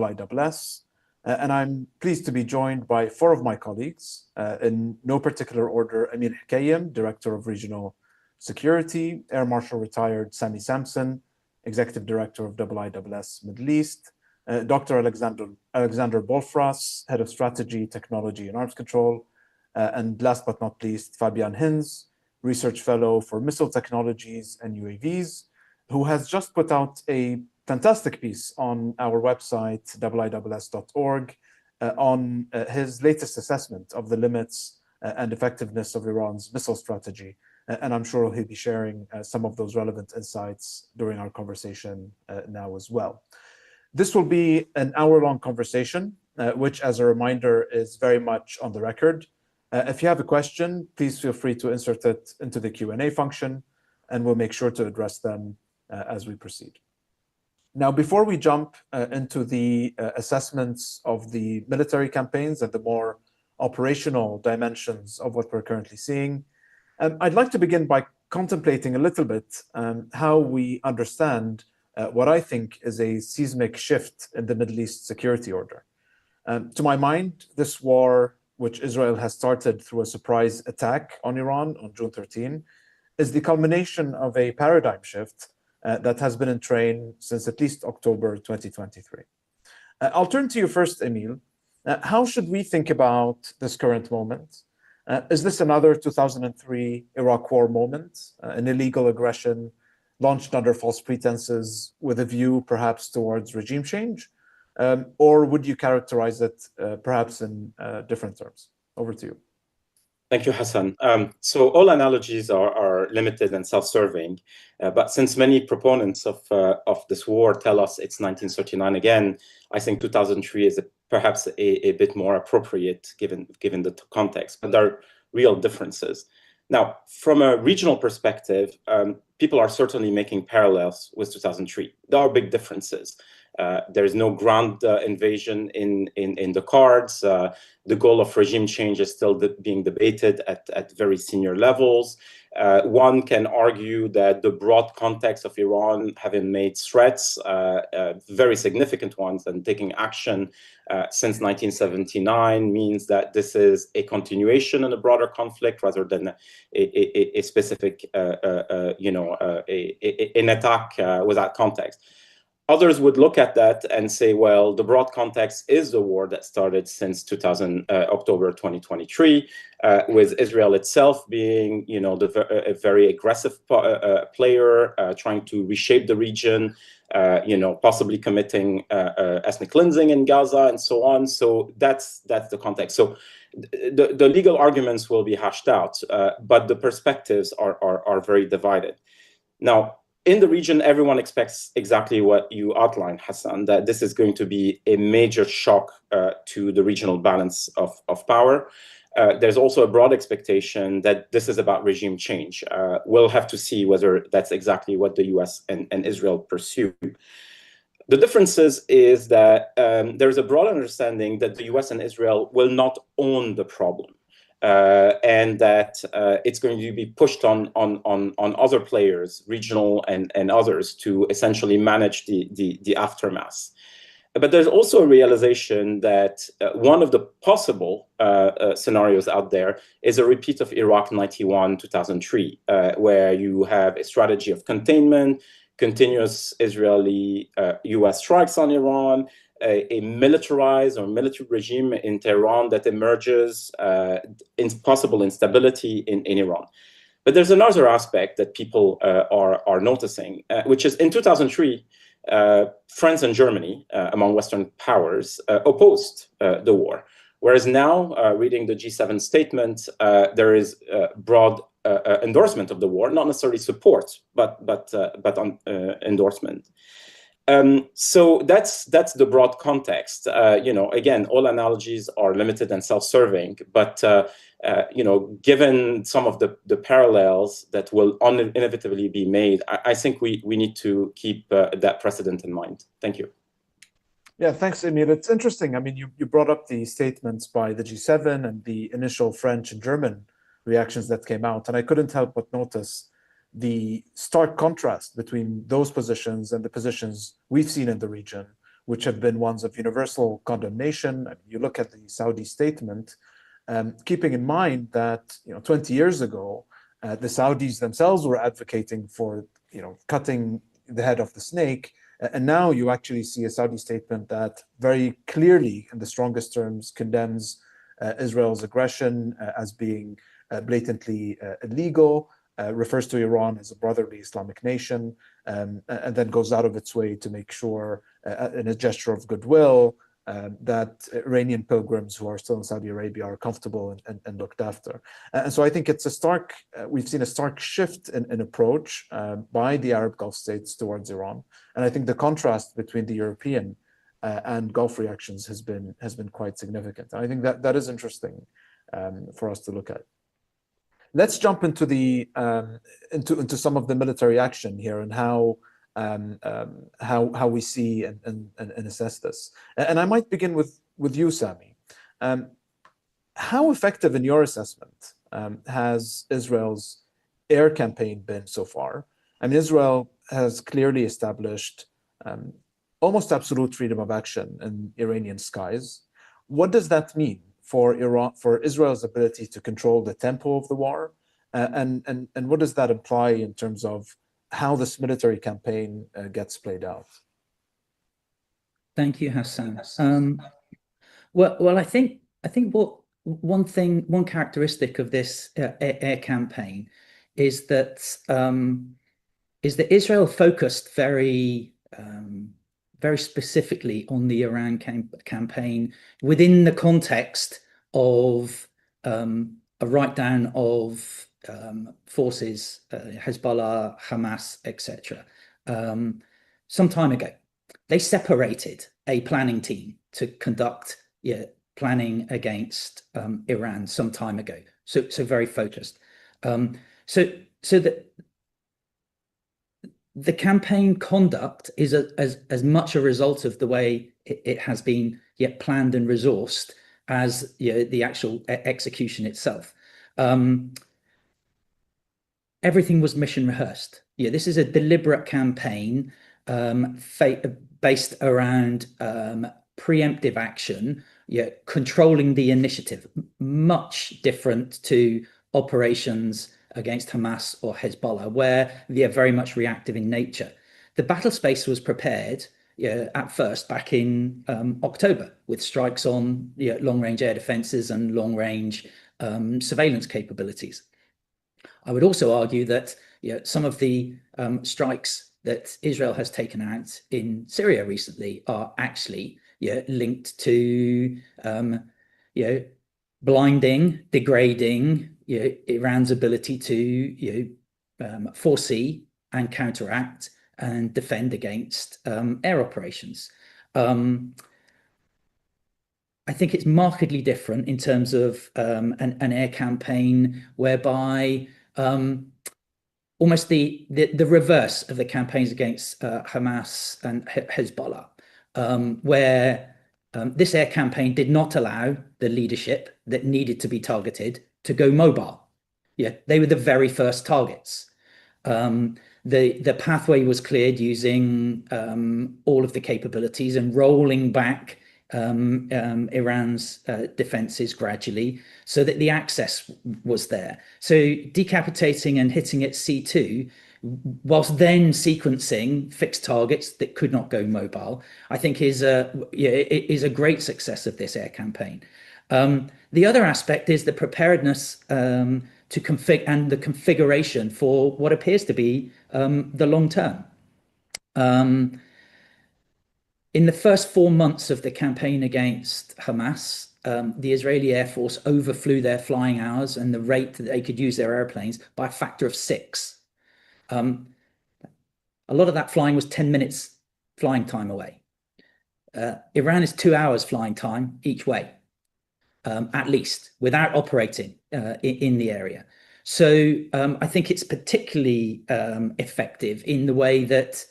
IISS, and I'm pleased to be joined by four of my colleagues, in no particular order: Amir Hkayem, Director of Regional Security; Air Marshal Retired Sami Sampson, Executive Director of IISS Middle East; Dr. Alexander Bolfras, Head of Strategy, Technology, and Arms Control; and last but not least, Fabian Hinz, Research Fellow for Missile Technologies and UAVs, who has just put out a fantastic piece on our website, IISS.org, on his latest assessment of the limits and effectiveness of Iran's missile strategy. And I'm sure he'll be sharing some of those relevant insights during our conversation now as well. This will be an hour-long conversation, which, as a reminder, is very much on the record. If you have a question, please feel free to insert it into the Q&A function, and we'll make sure to address them as we proceed. Now, before we jump into the assessments of the military campaigns and the more operational dimensions of what we're currently seeing, I'd like to begin by contemplating a little bit how we understand what I think is a seismic shift in the Middle East security order. To my mind, this war, which Israel has started through a surprise attack on Iran on June 13, is the culmination of a paradigm shift that has been in train since at least October 2023. I'll turn to you first, Emil. How should we think about this current moment? Is this another 2003 Iraq War moment, an illegal aggression launched under false pretenses with a view perhaps towards regime change? Or would you characterize it perhaps in different terms? Over to you. Thank you, Hassan. So all analogies are limited and self-serving, but since many proponents of this war tell us it's 1939 again, I think 2003 is perhaps a bit more appropriate given the context, but there are real differences. Now, from a regional perspective, people are certainly making parallels with 2003. There are big differences. There is no ground invasion in the cards. The goal of regime change is still being debated at very senior levels. One can argue that the broad context of Iran having made threats, very significant ones, and taking action since 1979 means that this is a continuation in a broader conflict rather than a specific, an attack without context. Others would look at that and say, well, the broad context is the war that started since October 2023, with Israel itself being, a very aggressive player, trying to reshape the region, possibly committing ethnic cleansing in Gaza and so on. So that's the context. So the legal arguments will be hashed out, but the perspectives are very divided. Now, in the region, everyone expects exactly what you outlined, Hassan, that this is going to be a major shock to the regional balance of power. There's also a broad expectation that this is about regime change. We'll have to see whether that's exactly what the US and Israel pursue. The differences is that there's a broad understanding that the US and Israel will not own the problem. And that it's going to be pushed on other players, regional and others, to essentially manage the aftermath. But there's also a realization that one of the possible scenarios out there is a repeat of Iraq 91, 2003, where you have a strategy of containment, continuous Israeli-US strikes on Iran, a militarized or military regime in Tehran that emerges, in possible instability in Iran. But there's another aspect that people are noticing, which is in 2003, France and Germany, among Western powers, opposed the war. Whereas now, reading the G7 statement, there is broad endorsement of the war, not necessarily support, but on endorsement. So that's the broad context. Again, all analogies are limited and self-serving, but given some of the parallels that will inevitably be made, I think we need to keep that precedent in mind. Thank you. Yeah, thanks, Emir. It's interesting. I mean, you brought up the statements by the G7 and the initial French and German reactions that came out, and I couldn't help but notice the stark contrast between those positions and the positions we've seen in the region, which have been ones of universal condemnation. I mean, you look at the Saudi statement, keeping in mind that 20 years ago, the Saudis themselves were advocating for cutting the head of the snake, and now you actually see a Saudi statement that very clearly, in the strongest terms, condemns Israel's aggression as being blatantly illegal, refers to Iran as a brotherly Islamic nation, and then goes out of its way to make sure, in a gesture of goodwill, that Iranian pilgrims who are still in Saudi Arabia are comfortable and looked after. And so I think it's we've seen a stark shift in approach by the Arab Gulf states towards Iran. And I think the contrast between the European and Gulf reactions has been quite significant. And I think that is interesting for us to look at. Let's jump into into some of the military action here and how we see and assess this. And I might begin with you, Sami. How effective, in your assessment, has Israel's air campaign been so far? I mean, Israel has clearly established almost absolute freedom of action in Iranian skies. What does that mean for Israel's ability to control the tempo of the war? And what does that imply in terms of how this military campaign gets played out? Thank you, Hassan. Well, I think one characteristic of this air campaign is that Israel focused very specifically on the Iran campaign within the context of a write-down of forces, Hezbollah, Hamas, etc. Some time ago. They separated a planning team to conduct planning against Iran some time ago. So very focused. So the campaign conduct is as much a result of the way it has been planned and resourced as the actual execution itself. Everything was mission rehearsed. This is a deliberate campaign based around preemptive action, controlling the initiative, much different to operations against Hamas or Hezbollah, where they are very much reactive in nature. The battle space was prepared at first back in October with strikes on long-range air defenses and long-range surveillance capabilities. I would also argue that some of the strikes that Israel has taken out in Syria recently are actually linked to blinding, degrading Iran's ability to foresee and counteract and defend against air operations. I think it's markedly different in terms of an air campaign whereby almost the reverse of the campaigns against Hamas and Hezbollah, where this air campaign did not allow the leadership that needed to be targeted to go mobile. They were the very first targets. The pathway was cleared using all of the capabilities and rolling back Iran's defenses gradually so that the access was there. So decapitating and hitting at C2 whilst then sequencing fixed targets that could not go mobile, I think is a great success of this air campaign. The other aspect is the preparedness to configure and the configuration for what appears to be the long term. In the first 4 months of the campaign against Hamas, the Israeli Air Force overflew their flying hours and the rate that they could use their airplanes by a factor of 6. A lot of that flying was 10 minutes flying time away. Iran is 2 hours flying time each way, at least, without operating in the area. So I think it's particularly effective in the way that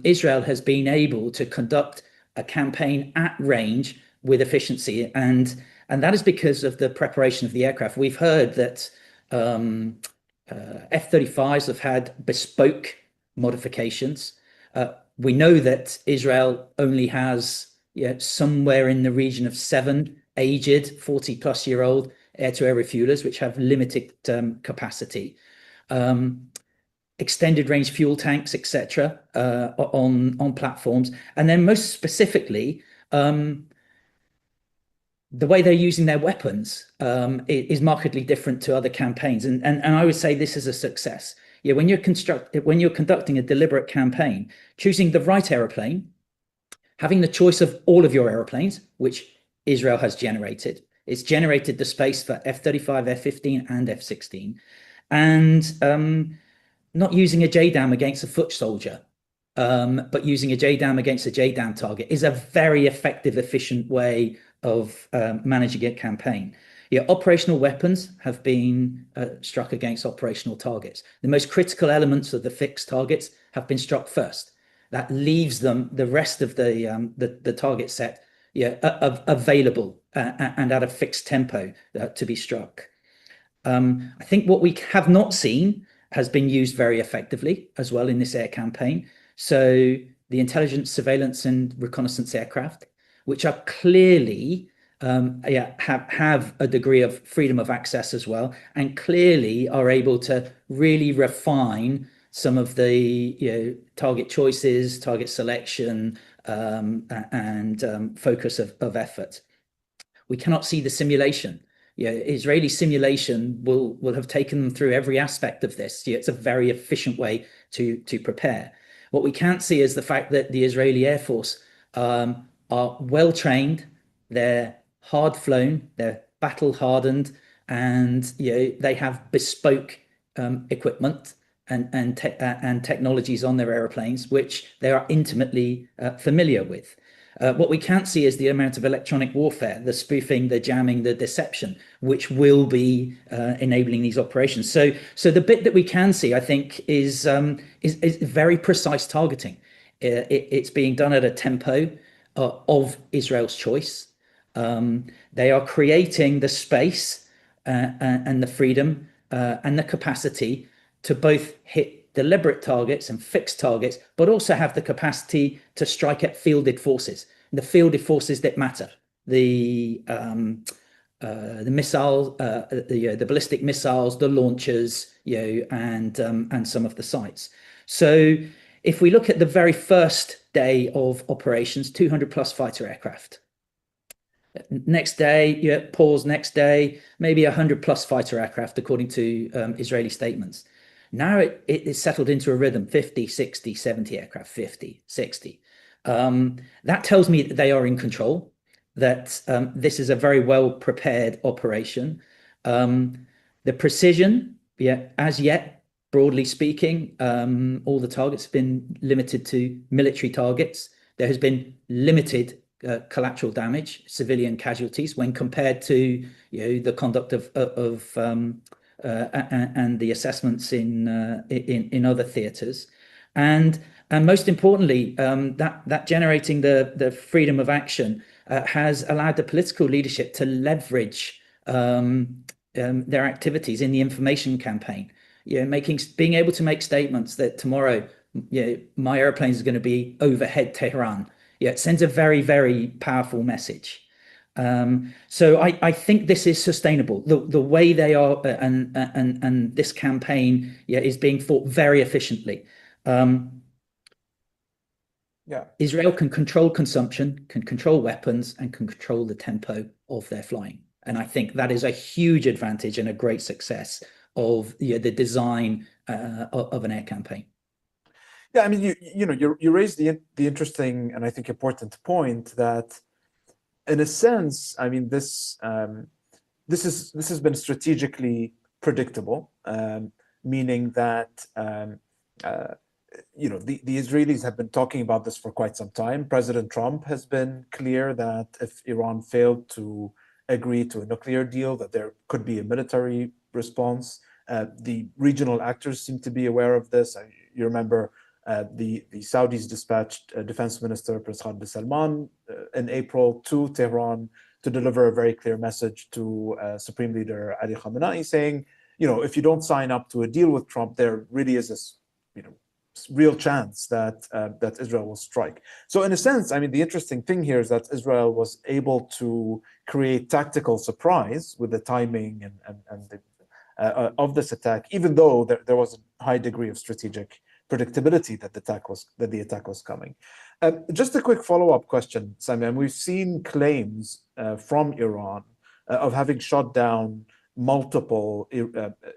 Israel has been able to conduct a campaign at range with efficiency, and that is because of the preparation of the aircraft. We've heard that F-35s have had bespoke modifications. We know that Israel only has somewhere in the region of 7 aged 40-plus-year-old air-to-air refuelers, which have limited capacity. Extended range fuel tanks, etc., on platforms. And then most specifically, the way they're using their weapons is markedly different to other campaigns. And I would say this is a success. When you're conducting a deliberate campaign, choosing the right aeroplane, having the choice of all of your aeroplanes, which Israel has generated. It's generated the space for F-35, F-15, and F-16. And not using a JDAM against a foot soldier, but using a JDAM against a JDAM target is a very effective, efficient way of managing a campaign. Operational weapons have been struck against operational targets. The most critical elements of the fixed targets have been struck first. That leaves them the rest of the target set available and at a fixed tempo to be struck. I think what we have not seen has been used very effectively as well in this air campaign. So the intelligence, surveillance, and reconnaissance aircraft, which are clearly have a degree of freedom of access as well, and clearly are able to really refine some of the target choices, target selection, and focus of effort. We cannot see the simulation. Israeli simulation will have taken them through every aspect of this. It's a very efficient way to prepare. What we can't see is the fact that the Israeli Air Force are well trained, they're hard flown, they're battle hardened, and they have bespoke equipment and technologies on their airplanes, which they are intimately familiar with. What we can't see is the amount of electronic warfare, the spoofing, the jamming, the deception, which will be enabling these operations. So the bit that we can see, I think, is very precise targeting. It's being done at a tempo of Israel's choice. They are creating the space and the freedom and the capacity to both hit deliberate targets and fixed targets, but also have the capacity to strike at fielded forces. The fielded forces that matter, the missiles, the ballistic missiles, the launchers, and some of the sites. So if we look at the very first day of operations, 200 plus fighter aircraft. Next day, pause, next day, maybe 100 plus fighter aircraft, according to Israeli statements. Now it is settled into a rhythm, 50, 60, 70 aircraft, 50, 60. That tells me that they are in control, that this is a very well prepared operation. The precision, as yet, broadly speaking, all the targets have been limited to military targets. There has been limited collateral damage, civilian casualties, when compared to the conduct of and the assessments in other theaters, and most importantly, that generating the freedom of action has allowed the political leadership to leverage their activities in the information campaign. Being able to make statements that tomorrow, my airplanes are going to be overhead Tehran. It sends a very, very powerful message. So I think this is sustainable. The way they are, and this campaign is being fought very efficiently. Israel can control consumption, can control weapons, and can control the tempo of their flying. And I think that is a huge advantage and a great success of the design of an air campaign. Yeah, I mean, you raised the interesting and I think important point that, in a sense, I mean, this has been strategically predictable, meaning that the Israelis have been talking about this for quite some time. President Trump has been clear that if Iran failed to agree to a nuclear deal, that there could be a military response. The regional actors seem to be aware of this. You remember the Saudis dispatched Defense Minister Prince Khalid bin Salman in April to Tehran to deliver a very clear message to Supreme Leader Ali Khamenei, saying, if you don't sign up to a deal with Trump, there really is this, real chance that that Israel will strike. So in a sense, I mean, the interesting thing here is that Israel was able to create tactical surprise with the timing and the, of this attack, even though there was a high degree of strategic predictability that the attack was coming. Just a quick follow-up question, Sami. And we've seen claims from Iran of having shot down multiple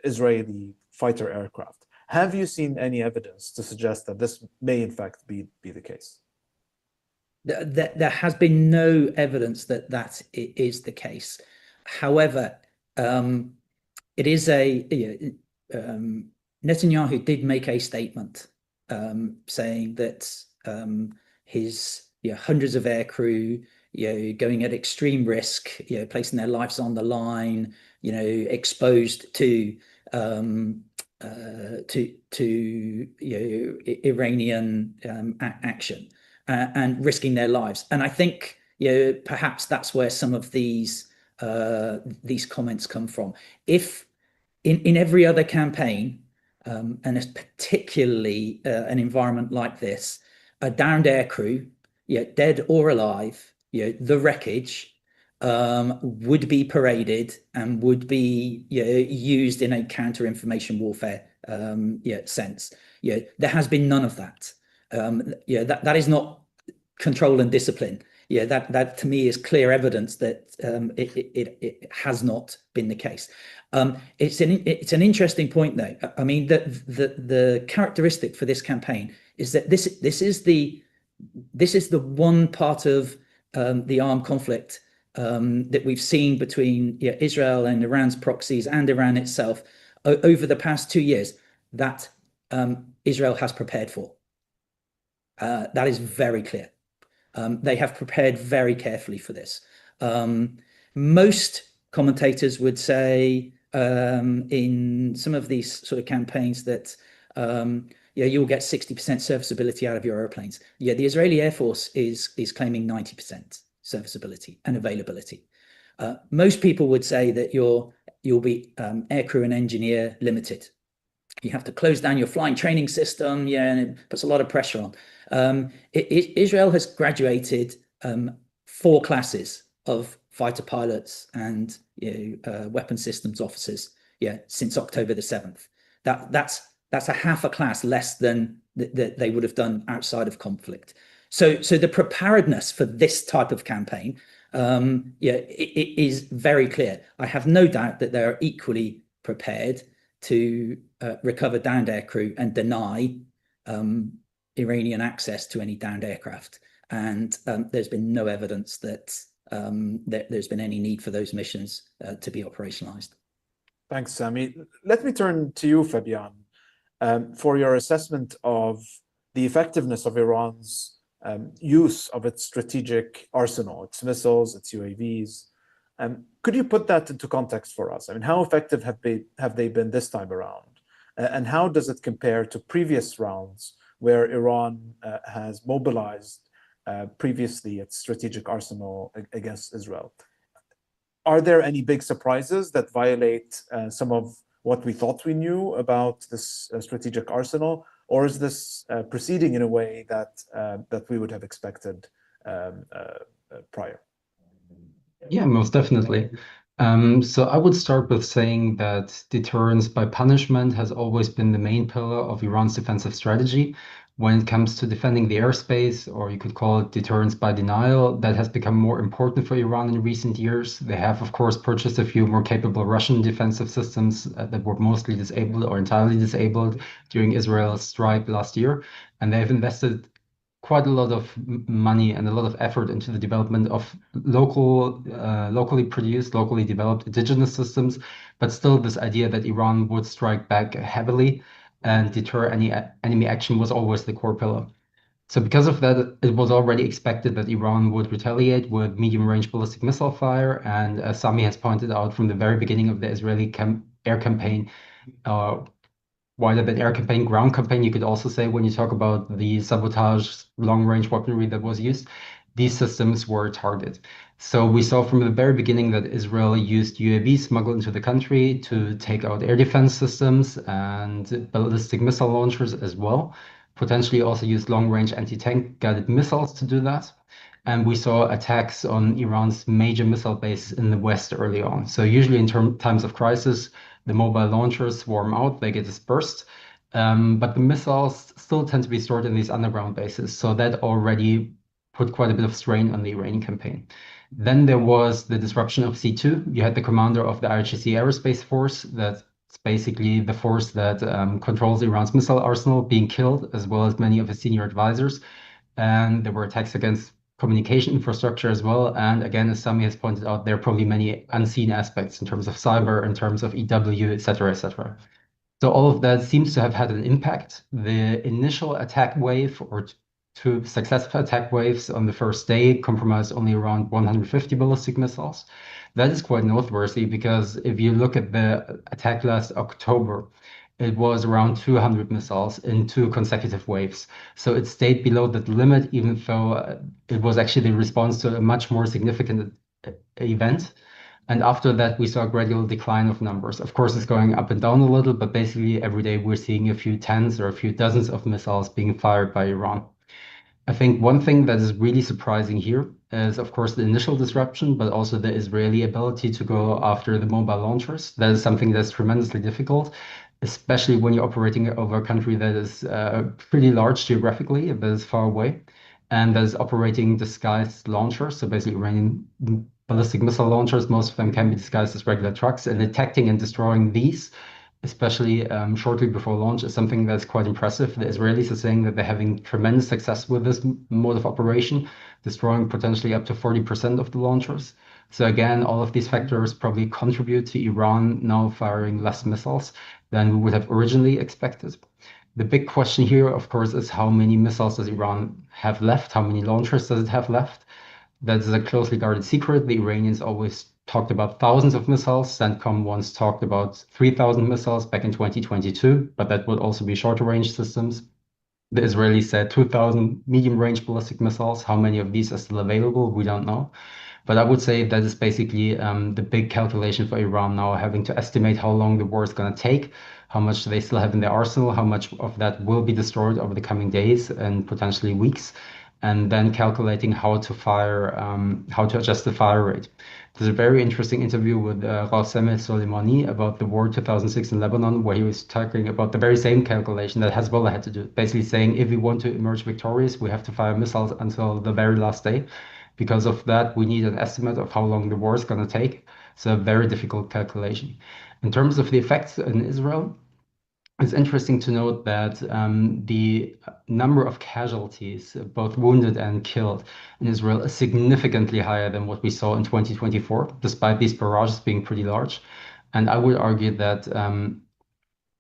Israeli fighter aircraft. Have you seen any evidence to suggest that this may in fact be the case? There has been no evidence that that is the case. However, it is Netanyahu did make a statement saying that his hundreds of aircrew going at extreme risk, placing their lives on the line, exposed to Iranian action and risking their lives. And I think perhaps that's where some of these comments come from. If in every other campaign, and particularly an environment like this, a downed aircrew, dead or alive, the wreckage would be paraded and would be used in a counter-information warfare sense. There has been none of that. That is not control and discipline. That to me is clear evidence that it has not been the case. It's an interesting point, though. I mean, the characteristic for this campaign is that this is the one part of the armed conflict that we've seen between Israel and Iran's proxies and Iran itself over the past 2 years that Israel has prepared for. That is very clear. They have prepared very carefully for this. Most commentators would say in some of these sort of campaigns that you'll get 60% serviceability out of your airplanes. The Israeli Air Force is claiming 90% serviceability and availability. Most people would say that you'll be aircrew and engineer limited. You have to close down your flying training system, and it puts a lot of pressure on. Israel has graduated 4 classes of fighter pilots and weapon systems officers since October the 7th. That's a half a class less than that they would have done outside of conflict. So the preparedness for this type of campaign it is very clear. I have no doubt that they're equally prepared to recover downed aircrew and deny Iranian access to any downed aircraft. And there's been no evidence that there's been any need for those missions to be operationalized. Thanks, Sami. Let me turn to you, Fabian, for your assessment of the effectiveness of Iran's use of its strategic arsenal, its missiles, its UAVs. Could you put that into context for us? I mean, how effective have they been this time around? And how does it compare to previous rounds where Iran has mobilized previously its strategic arsenal against Israel? Are there any big surprises that violate some of what we thought we knew about this strategic arsenal? Or is this proceeding in a way that we would have expected prior? Yeah, most definitely. So I would start with saying that deterrence by punishment has always been the main pillar of Iran's defensive strategy. When it comes to defending the airspace, or you could call it deterrence by denial, that has become more important for Iran in recent years. They have, of course, purchased a few more capable Russian defensive systems that were mostly disabled or entirely disabled during Israel's strike last year. And they've invested quite a lot of money and a lot of effort into the development of locally produced, locally developed indigenous systems. But still, this idea that Iran would strike back heavily and deter any enemy action was always the core pillar. So because of that, it was already expected that Iran would retaliate with medium-range ballistic missile fire. And as Sami has pointed out from the very beginning of the Israeli air campaign, wider than air campaign, ground campaign, you could also say, when you talk about the sabotage long-range weaponry that was used, these systems were targeted. So we saw from the very beginning that Israel used UAVs smuggled into the country to take out air defense systems and ballistic missile launchers as well. potentially also used long-range anti-tank guided missiles to do that. And we saw attacks on Iran's major missile bases in the West early on. So usually in times of crisis, the mobile launchers swarm out, they get dispersed. But the missiles still tend to be stored in these underground bases. So that already put quite a bit of strain on the Iranian campaign. Then there was the disruption of C2. You had the commander of the IRGC Aerospace Force, that's basically the force that controls Iran's missile arsenal, being killed, as well as many of his senior advisors. And there were attacks against communication infrastructure as well. And again, as Sami has pointed out, there are probably many unseen aspects in terms of cyber, in terms of EW, etc., etc. So all of that seems to have had an impact. The initial attack wave, or two successful attack waves on the first day, compromised only around 150 ballistic missiles. That is quite noteworthy because if you look at the attack last October, it was around 200 missiles in 2 consecutive waves. So it stayed below that limit, even though it was actually the response to a much more significant event. And after that, we saw a gradual decline of numbers. Of course, it's going up and down a little, but basically every day we're seeing a few tens or a few dozens of missiles being fired by Iran. I think one thing that is really surprising here is, of course, the initial disruption, but also the Israeli ability to go after the mobile launchers. That is something that's tremendously difficult, especially when you're operating over a country that is pretty large geographically, that is far away, and that is operating disguised launchers. So basically Iranian ballistic missile launchers, most of them can be disguised as regular trucks, and detecting and destroying these, especially shortly before launch, is something that's quite impressive. The Israelis are saying that they're having tremendous success with this mode of operation, destroying potentially up to 40% of the launchers. So again, all of these factors probably contribute to Iran now firing less missiles than we would have originally expected. The big question here, of course, is how many missiles does Iran have left? How many launchers does it have left? That is a closely guarded secret. The Iranians always talked about thousands of missiles. CENTCOM once talked about 3,000 missiles back in 2022, but that would also be shorter range systems. The Israelis said 2,000 medium range ballistic missiles. How many of these are still available? We don't know. But I would say that is basically the big calculation for Iran now, having to estimate how long the war is going to take, how much they still have in their arsenal, how much of that will be destroyed over the coming days and potentially weeks, and then calculating how to fire, how to adjust the fire rate. There's a very interesting interview with Qasem Soleimani about the war 2006 in Lebanon, where he was talking about the very same calculation that Hezbollah had to do, basically saying if we want to emerge victorious, we have to fire missiles until the very last day. Because of that, we need an estimate of how long the war is going to take. It's a very difficult calculation. In terms of the effects in Israel, it's interesting to note that the number of casualties, both wounded and killed in Israel, is significantly higher than what we saw in 2024, despite these barrages being pretty large. And I would argue that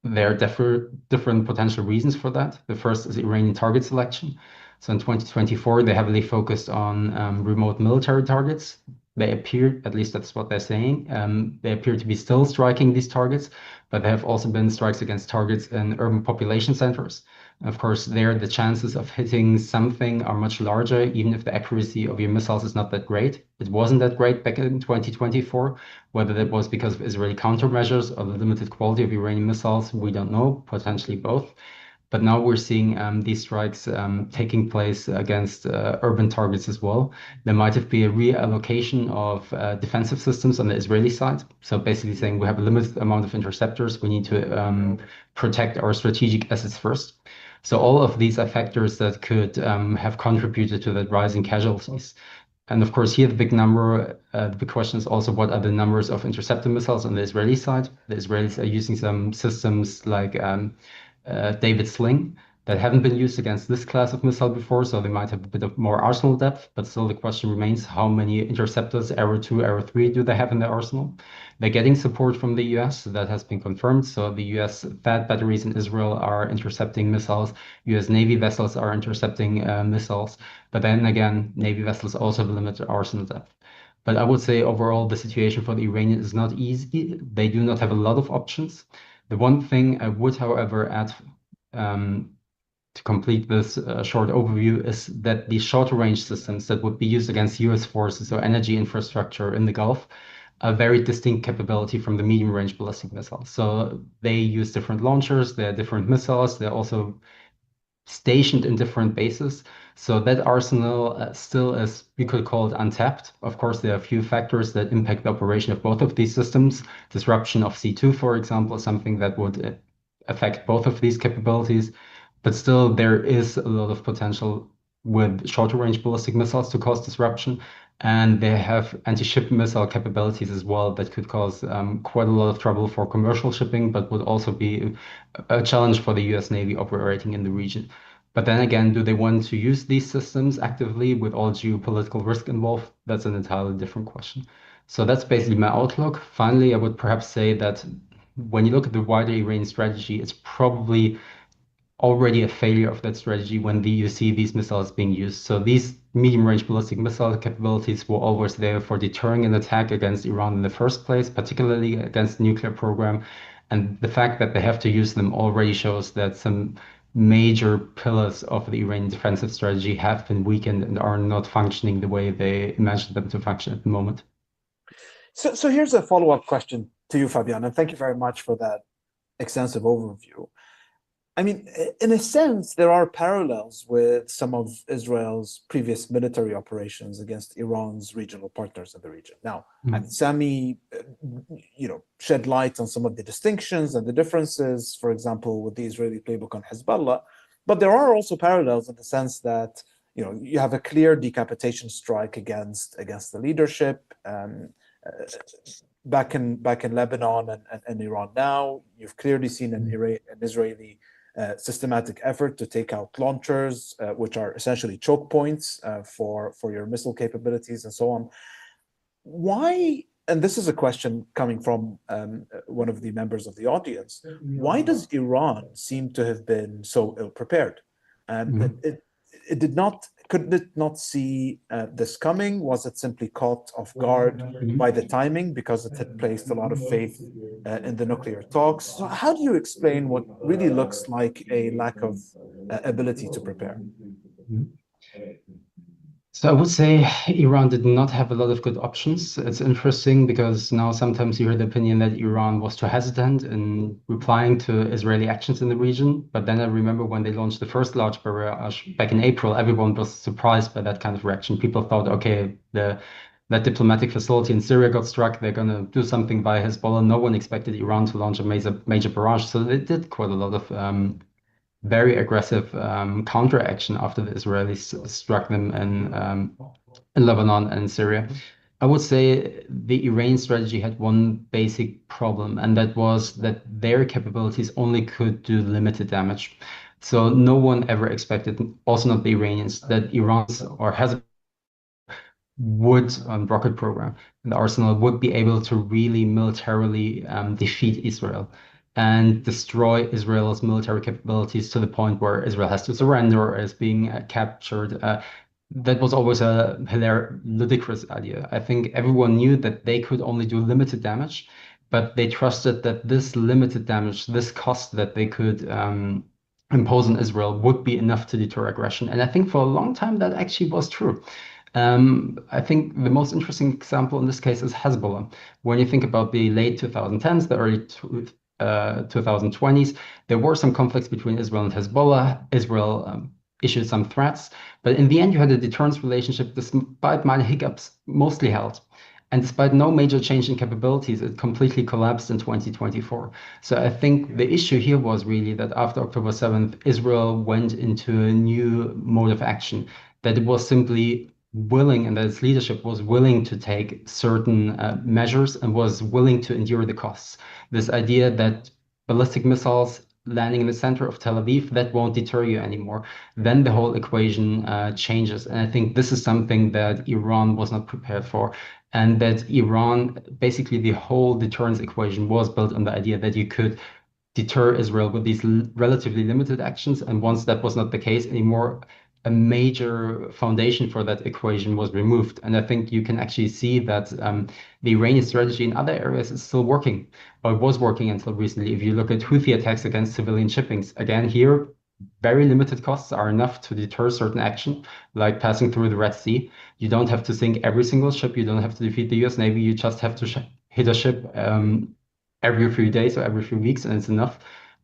there are different potential reasons for that. The first is Iranian target selection. So in 2024, they heavily focused on remote military targets. They appear, at least that's what they're saying, they appear to be still striking these targets, but there have also been strikes against targets in urban population centers. Of course, there the chances of hitting something are much larger, even if the accuracy of your missiles is not that great. It wasn't that great back in 2024. Whether that was because of Israeli countermeasures or the limited quality of Iranian missiles, we don't know, potentially both. But now we're seeing these strikes taking place against urban targets as well. There might have been a reallocation of defensive systems on the Israeli side. So basically saying we have a limited amount of interceptors. We need to protect our strategic assets first. So all of these are factors that could have contributed to that rise in casualties. And of course, here the big question is also what are the numbers of interceptor missiles on the Israeli side? The Israelis are using some systems like David Sling that haven't been used against this class of missile before, so they might have a bit of more arsenal depth, but still the question remains how many interceptors, Arrow 2, Arrow 3, do they have in their arsenal? They're getting support from the US, so that has been confirmed. So the US THAAD batteries in Israel are intercepting missiles, US Navy vessels are intercepting missiles, but then again, Navy vessels also have limited arsenal depth. But I would say overall, the situation for the Iranians is not easy. They do not have a lot of options. The one thing I would, however, add to complete this short overview is that these shorter range systems that would be used against US forces or energy infrastructure in the Gulf are very distinct capability from the medium range ballistic missiles. So they use different launchers, they're different missiles, they're also stationed in different bases. So that arsenal still is, we could call it untapped. Of course, there are a few factors that impact the operation of both of these systems. Disruption of C2, for example, is something that would affect both of these capabilities. But still, there is a lot of potential with shorter range ballistic missiles to cause disruption. And they have anti-ship missile capabilities as well that could cause quite a lot of trouble for commercial shipping, but would also be a challenge for the US Navy operating in the region. But then again, do they want to use these systems actively with all geopolitical risk involved? That's an entirely different question. So that's basically my outlook. Finally, I would perhaps say that when you look at the wider Iranian strategy, it's probably already a failure of that strategy when you see these missiles being used. So these medium-range ballistic missile capabilities were always there for deterring an attack against Iran in the first place, particularly against the nuclear program. And the fact that they have to use them already shows that some major pillars of the Iranian defensive strategy have been weakened and are not functioning the way they imagined them to function at the moment. So here's a follow-up question to you, Fabian, and thank you very much for that extensive overview. I mean, in a sense, there are parallels with some of Israel's previous military operations against Iran's regional partners in the region. Now, and Sami, shed light on some of the distinctions and the differences, for example, with the Israeli playbook on Hezbollah. But there are also parallels in the sense that, you have a clear decapitation strike against the leadership. Back in Lebanon and Iran now, you've clearly seen an Israeli systematic effort to take out launchers, which are essentially choke points for your missile capabilities and so on. Why, and this is a question coming from one of the members of the audience, why does Iran seem to have been so ill-prepared? Could it not see this coming? Was it simply caught off guard by the timing because it had placed a lot of faith in the nuclear talks? So how do you explain what really looks like a lack of ability to prepare? So I would say Iran did not have a lot of good options. It's interesting because now sometimes you hear the opinion that Iran was too hesitant in replying to Israeli actions in the region. But then I remember when they launched the first large barrage back in April, everyone was surprised by that kind of reaction. People thought, okay, that diplomatic facility in Syria got struck. They're going to do something by Hezbollah. No one expected Iran to launch a major barrage. So they did quite a lot of very aggressive counteraction after the Israelis struck them in Lebanon and Syria. I would say the Iranian strategy had one basic problem, and that was that their capabilities only could do limited damage. So no one ever expected, also not the Iranians, that Iran's or Hezbollah rocket program, the arsenal would be able to really militarily defeat Israel and destroy Israel's military capabilities to the point where Israel has to surrender or is being captured. That was always a ludicrous idea. I think everyone knew that they could only do limited damage, but they trusted that this limited damage, this cost that they could impose on Israel would be enough to deter aggression. And I think for a long time that actually was true. I think the most interesting example in this case is Hezbollah. When you think about the late 2010s, the early 2020s, there were some conflicts between Israel and Hezbollah. Israel issued some threats, but in the end, you had a deterrence relationship, despite minor hiccups, mostly held. And despite no major change in capabilities, it completely collapsed in 2024. So I think the issue here was really that after October 7th, Israel went into a new mode of action, that it was simply willing and that its leadership was willing to take certain measures and was willing to endure the costs. This idea that ballistic missiles landing in the center of Tel Aviv, that won't deter you anymore. Then the whole equation changes. And I think this is something that Iran was not prepared for. And that Iran, basically the whole deterrence equation was built on the idea that you could deter Israel with these relatively limited actions. And once that was not the case anymore, a major foundation for that equation was removed. And I think you can actually see that the Iranian strategy in other areas is still working, or it was working until recently. If you look at Houthi attacks against civilian shippings, again, here, very limited costs are enough to deter certain action, like passing through the Red Sea. You don't have to sink every single ship. You don't have to defeat the US Navy. You just have to hit a ship every few days or every few weeks, and it's enough.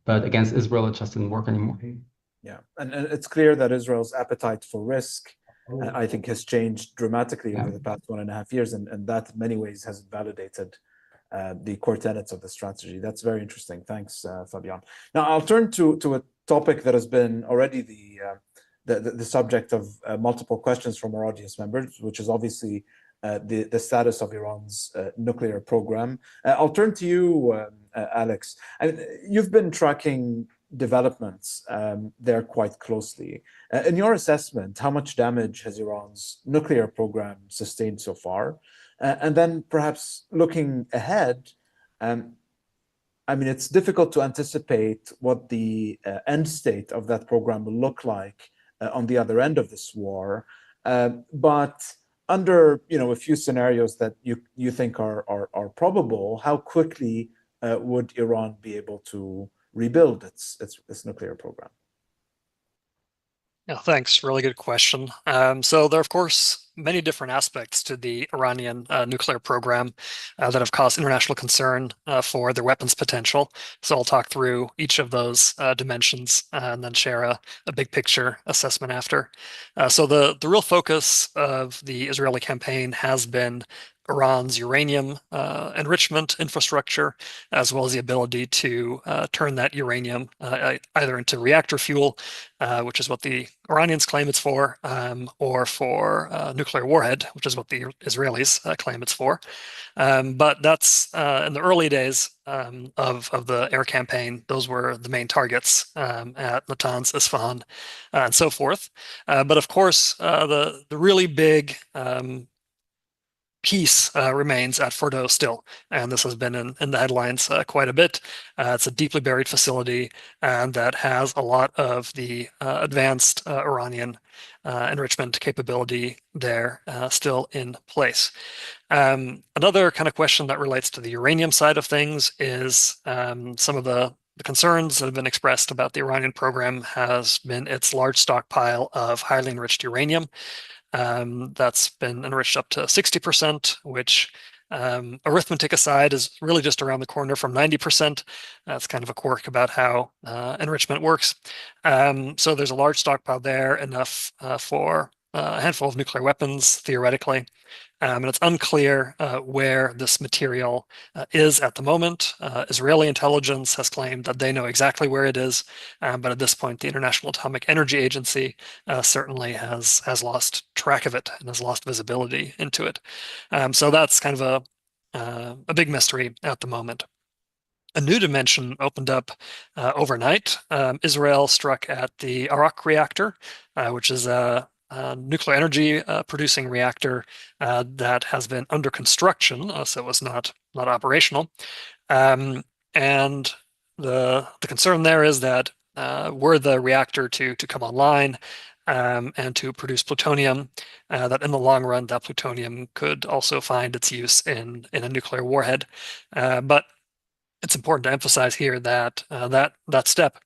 But against Israel, it just didn't work anymore. Yeah, and it's clear that Israel's appetite for risk, I think, has changed dramatically over the past 1.5 years, and that in many ways has validated the core tenets of the strategy. That's very interesting. Thanks, Fabian. Now I'll turn to a topic that has been already the subject of multiple questions from our audience members, which is obviously the status of Iran's nuclear program. I'll turn to you, Alex. You've been tracking developments there quite closely. In your assessment, how much damage has Iran's nuclear program sustained so far? And then perhaps looking ahead, it's difficult to anticipate what the end state of that program will look like on the other end of this war. But under a few scenarios that you think are probable, how quickly would Iran be able to rebuild its nuclear program? Yeah, thanks. Really good question. So there are, of course, many different aspects to the Iranian nuclear program that have caused international concern for their weapons potential. So I'll talk through each of those dimensions and then share a big picture assessment after. So the real focus of the Israeli campaign has been Iran's uranium enrichment infrastructure, as well as the ability to turn that uranium either into reactor fuel, which is what the Iranians claim it's for, or for nuclear warhead, which is what the Israelis claim it's for. But that's in the early days of the air campaign. Those were the main targets at Natanz, Isfahan, and so forth. But of course, the really big piece remains at Fordo still, and this has been in the headlines quite a bit. It's a deeply buried facility and that has a lot of the advanced Iranian enrichment capability there still in place. Another kind of question that relates to the uranium side of things is some of the concerns that have been expressed about the Iranian program has been its large stockpile of highly enriched uranium. That's been enriched up to 60%, which arithmetic aside is really just around the corner from 90%. That's kind of a quirk about how enrichment works. So there's a large stockpile there, enough for a handful of nuclear weapons, theoretically. And it's unclear where this material is at the moment. Israeli intelligence has claimed that they know exactly where it is, but at this point, the International Atomic Energy Agency certainly has lost track of it and has lost visibility into it. So that's kind of a big mystery at the moment. A new dimension opened up overnight. Israel struck at the Arak reactor, which is a nuclear energy producing reactor that has been under construction, so it was not operational. And the concern there is that were the reactor to come online and to produce plutonium, that in the long run, that plutonium could also find its use in a nuclear warhead. But it's important to emphasize here that that step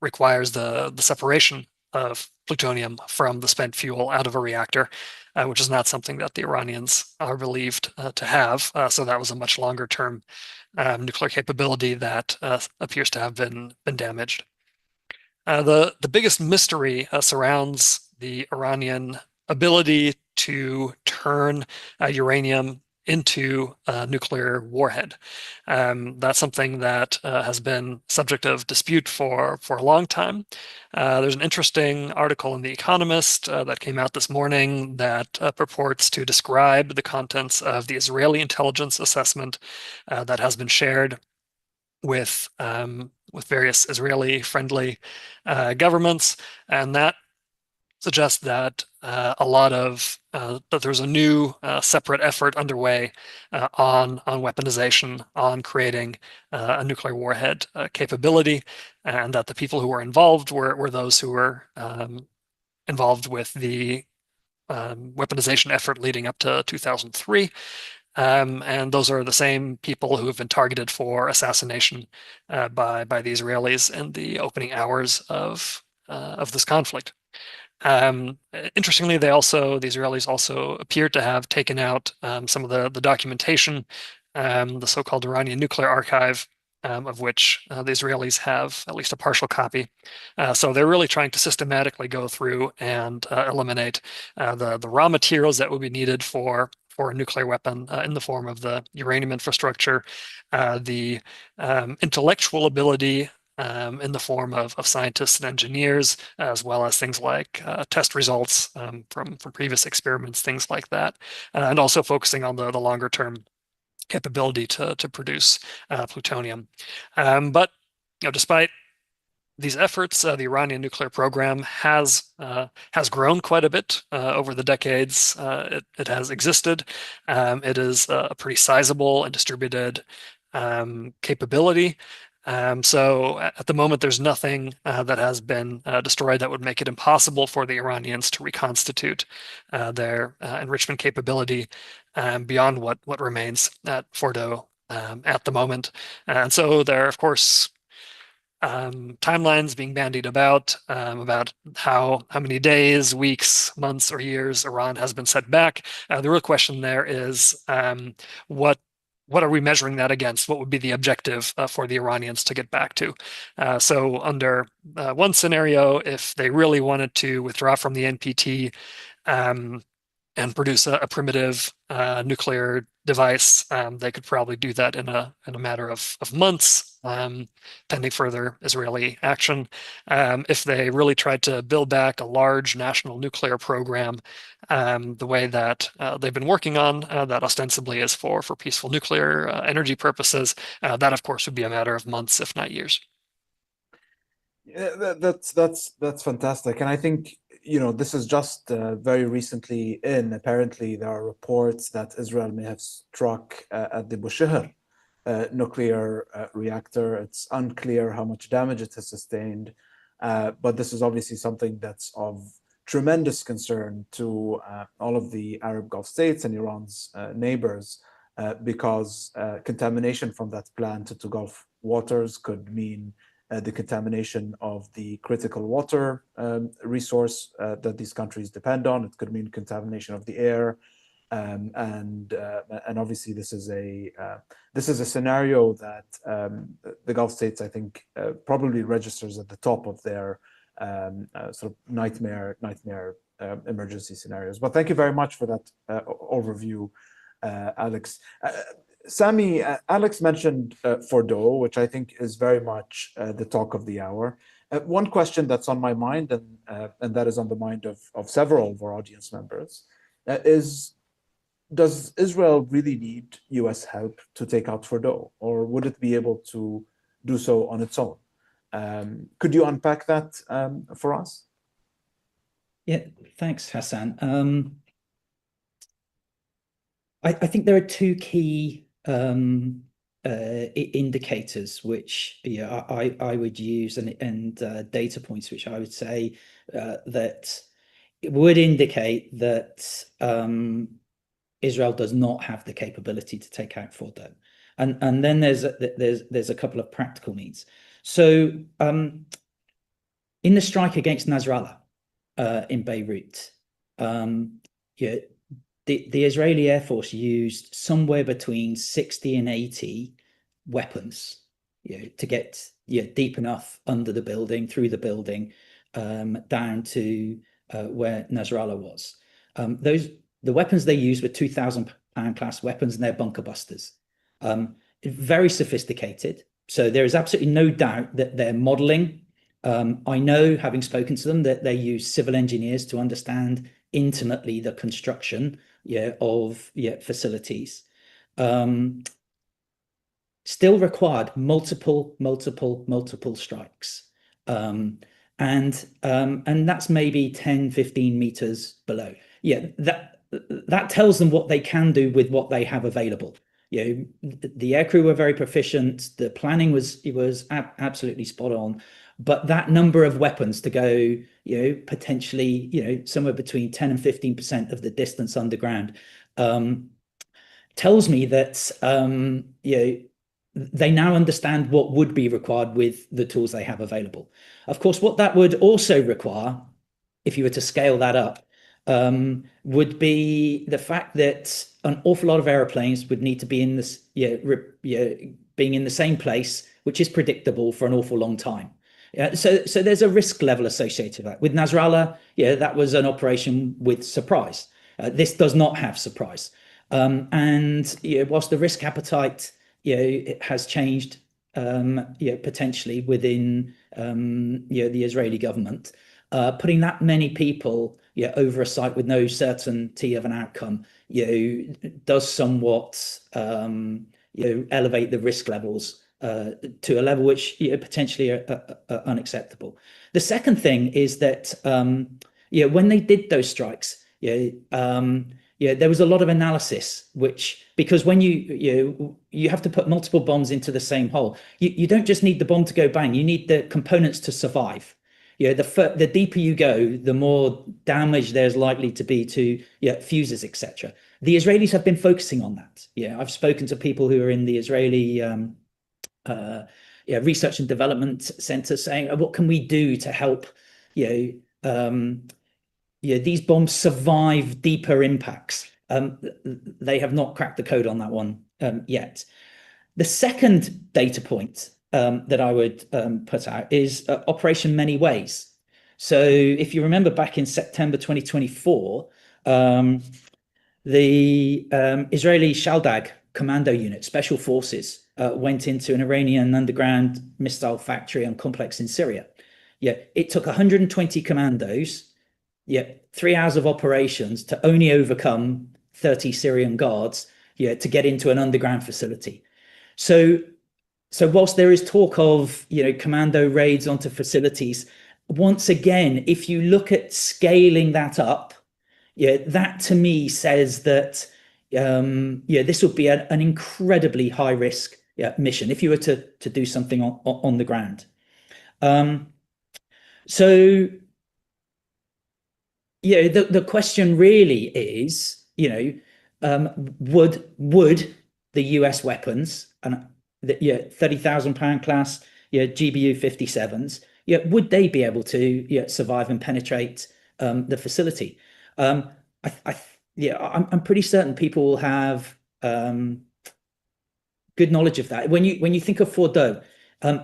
requires the separation of plutonium from the spent fuel out of a reactor, which is not something that the Iranians are believed to have. So that was a much longer term nuclear capability that appears to have been damaged. The biggest mystery surrounds the Iranian ability to turn uranium into a nuclear warhead. That's something that has been subject of dispute for a long time. There's an interesting article in The Economist that came out this morning that purports to describe the contents of the Israeli intelligence assessment that has been shared with various Israeli-friendly governments, and that suggests that that there's a new separate effort underway on weaponization, on creating a nuclear warhead capability, and that the people who were involved were those who were involved with the weaponization effort leading up to 2003. And those are the same people who have been targeted for assassination by the Israelis in the opening hours of this conflict. Interestingly, the Israelis also appeared to have taken out some of the documentation, the so-called Iranian Nuclear Archive, of which the Israelis have at least a partial copy. So they're really trying to systematically go through and eliminate the raw materials that would be needed for a nuclear weapon in the form of the uranium infrastructure, the intellectual ability in the form of scientists and engineers, as well as things like test results from previous experiments, things like that, and also focusing on the longer term capability to produce plutonium. But despite these efforts, the Iranian nuclear program has grown quite a bit over the decades. It has existed. It is a pretty sizable and distributed capability. So at the moment, there's nothing that has been destroyed that would make it impossible for the Iranians to reconstitute their enrichment capability beyond what remains at Fordo at the moment. And so there are, of course, timelines being bandied about how many days, weeks, months, or years Iran has been set back. The real question there is what are we measuring that against? What would be the objective for the Iranians to get back to? So under one scenario, if they really wanted to withdraw from the NPT and produce a primitive nuclear device, they could probably do that in a matter of months, pending further Israeli action. If they really tried to build back a large national nuclear program, the way that they've been working on, that ostensibly is for peaceful nuclear energy purposes, that of course would be a matter of months, if not years. Yeah, that's fantastic, and I think this is just very recently apparently there are reports that Israel may have struck at the Bushehr nuclear reactor. It's unclear how much damage it has sustained, but this is obviously something that's of tremendous concern to all of the Arab Gulf states and Iran's neighbors, because contamination from that plant into Gulf waters could mean the contamination of the critical water resource that these countries depend on. It could mean contamination of the air, and obviously this is a scenario that the Gulf states, I think, probably registers at the top of their sort of nightmare emergency scenarios. But thank you very much for that overview, Alex. Sami, Alex mentioned Fordo, which I think is very much the talk of the hour. One question that's on my mind, and that is on the mind of several of our audience members, is: does Israel really need US help to take out Fordo, or would it be able to do so on its own? Could you unpack that for us? Yeah, thanks, Hassan. I think there are two key indicators which I would use, and data points which I would say that it would indicate that Israel does not have the capability to take out Fordo, and then there's a couple of practical needs. So in the strike against Nasrallah in Beirut, the Israeli Air Force used somewhere between 60 and 80 weapons, to get deep enough under the building, through the building, down to where Nasrallah was. The weapons they used were 2,000-pound class weapons, and they're bunker busters. Very sophisticated. So there is absolutely no doubt that they're modeling. I know, having spoken to them, that they use civil engineers to understand intimately the construction of facilities. Still required multiple strikes, and that's maybe 10-15 meters below. That tells them what they can do with what they have available. The aircrew were very proficient. The planning was absolutely spot on. But that number of weapons to go, potentially, somewhere between 10 and 15% of the distance underground, tells me that, they now understand what would be required with the tools they have available. Of course, what that would also require, if you were to scale that up, would be the fact that an awful lot of aeroplanes would need to be in this, being in the same place which is predictable for an awful long time. So there's a risk level associated with that. With Nasrallah, that was an operation with surprise. This does not have surprise. And whilst the risk appetite it has changed potentially within the Israeli government, putting that many people over a site with no certainty of an outcome does somewhat elevate the risk levels to a level which potentially are unacceptable. The second thing is that when they did those strikes, there was a lot of analysis, because when you have to put multiple bombs into the same hole, you don't just need the bomb to go bang, you need the components to survive. The deeper you go, the more damage there's likely to be to fuses, etc. The Israelis have been focusing on that. I've spoken to people who are in the Israeli research and development center saying, what can we do to help these bombs survive deeper impacts? They have not cracked the code on that one yet. The second data point that I would put out is Operation Many Ways. So if you remember back in September 2024, the Israeli Shaldag commando unit, special forces, went into an Iranian underground missile factory and complex in Syria. It took 120 commandos, 3 hours of operations to only overcome 30 Syrian guards, to get into an underground facility. So whilst there is talk of commando raids onto facilities, once again, if you look at scaling that up, that to me says that this would be an incredibly high risk mission if you were to do something on the ground. So the question really is, would the US weapons and the 30,000 pound class GBU 57s, would they be able to survive and penetrate the facility? I'm pretty certain people will have good knowledge of that. When you think of Fordo,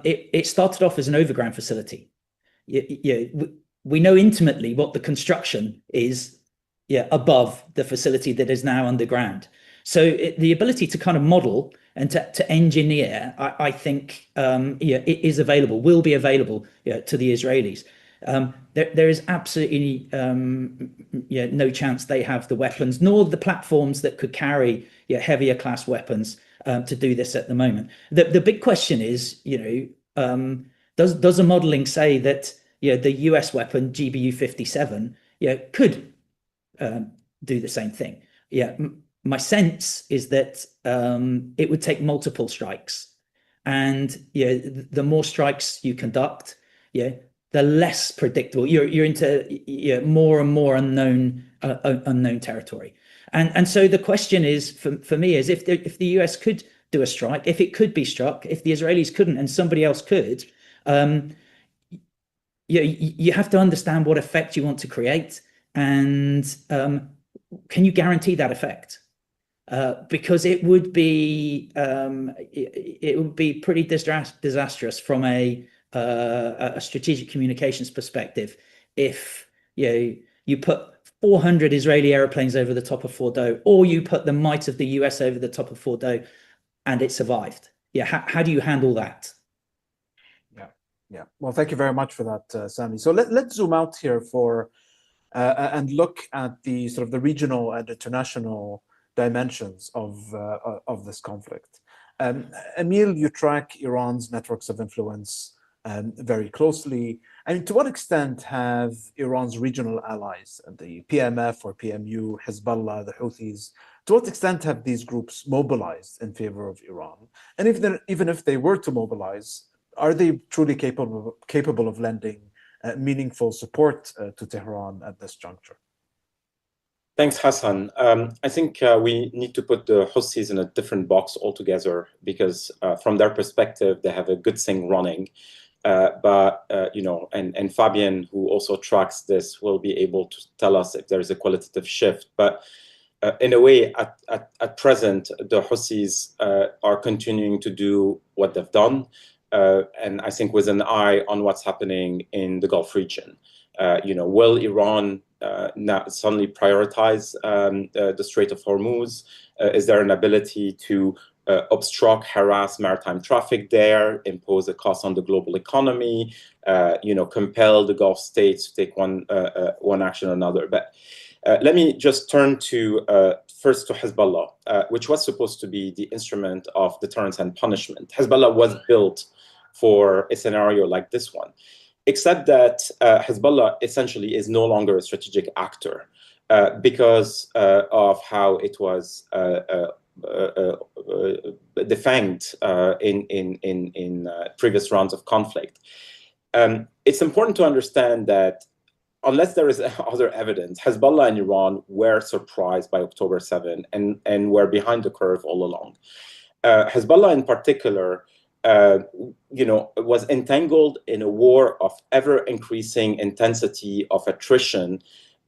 it started off as an overground facility. We know intimately what the construction is above the facility that is now underground. So the ability to kind of model and to engineer, I think, it is available, will be available to the Israelis. There is absolutely no chance they have the weapons, nor the platforms that could carry heavier class weapons to do this at the moment. The big question is, does the modeling say that the US weapon GBU 57 could do the same thing? My sense is that it would take multiple strikes, and the more strikes you conduct, the less predictable you're into more and more unknown territory. And so the question is for me is if the US could do a strike, if it could be struck, if the Israelis couldn't and somebody else could, you have to understand what effect you want to create, and can you guarantee that effect? Because it would be pretty disastrous from a strategic communications perspective if you put 400 Israeli airplanes over the top of Fordo, or you put the might of the US over the top of Fordo, and it survived. How do you handle that? Yeah. Well, thank you very much for that, Sami. So let's zoom out here and look at the sort of the regional and international dimensions of this conflict. Emil, you track Iran's networks of influence very closely. I mean, to what extent have Iran's regional allies, the PMF or PMU, Hezbollah, the Houthis, to what extent have these groups mobilized in favor of Iran? And even if they were to mobilize, are they truly capable of lending meaningful support to Tehran at this juncture? Thanks, Hassan. I think we need to put the Houthis in a different box altogether, because from their perspective, they have a good thing running. And Fabian, who also tracks this, will be able to tell us if there is a qualitative shift. But in a way, at present, the Houthis are continuing to do what they've done. and I think with an eye on what's happening in the Gulf region. Will Iran now suddenly prioritize the Strait of Hormuz? Is there an ability to obstruct, harass maritime traffic there, impose a cost on the global economy, compel the Gulf states to take one action or another? But let me just turn to first to Hezbollah, which was supposed to be the instrument of deterrence and punishment. Hezbollah was built for a scenario like this one, except that Hezbollah essentially is no longer a strategic actor because of how it was defanged in previous rounds of conflict. It's important to understand that unless there is other evidence, Hezbollah and Iran were surprised by October 7 and were behind the curve all along. Hezbollah in particular, was entangled in a war of ever-increasing intensity of attrition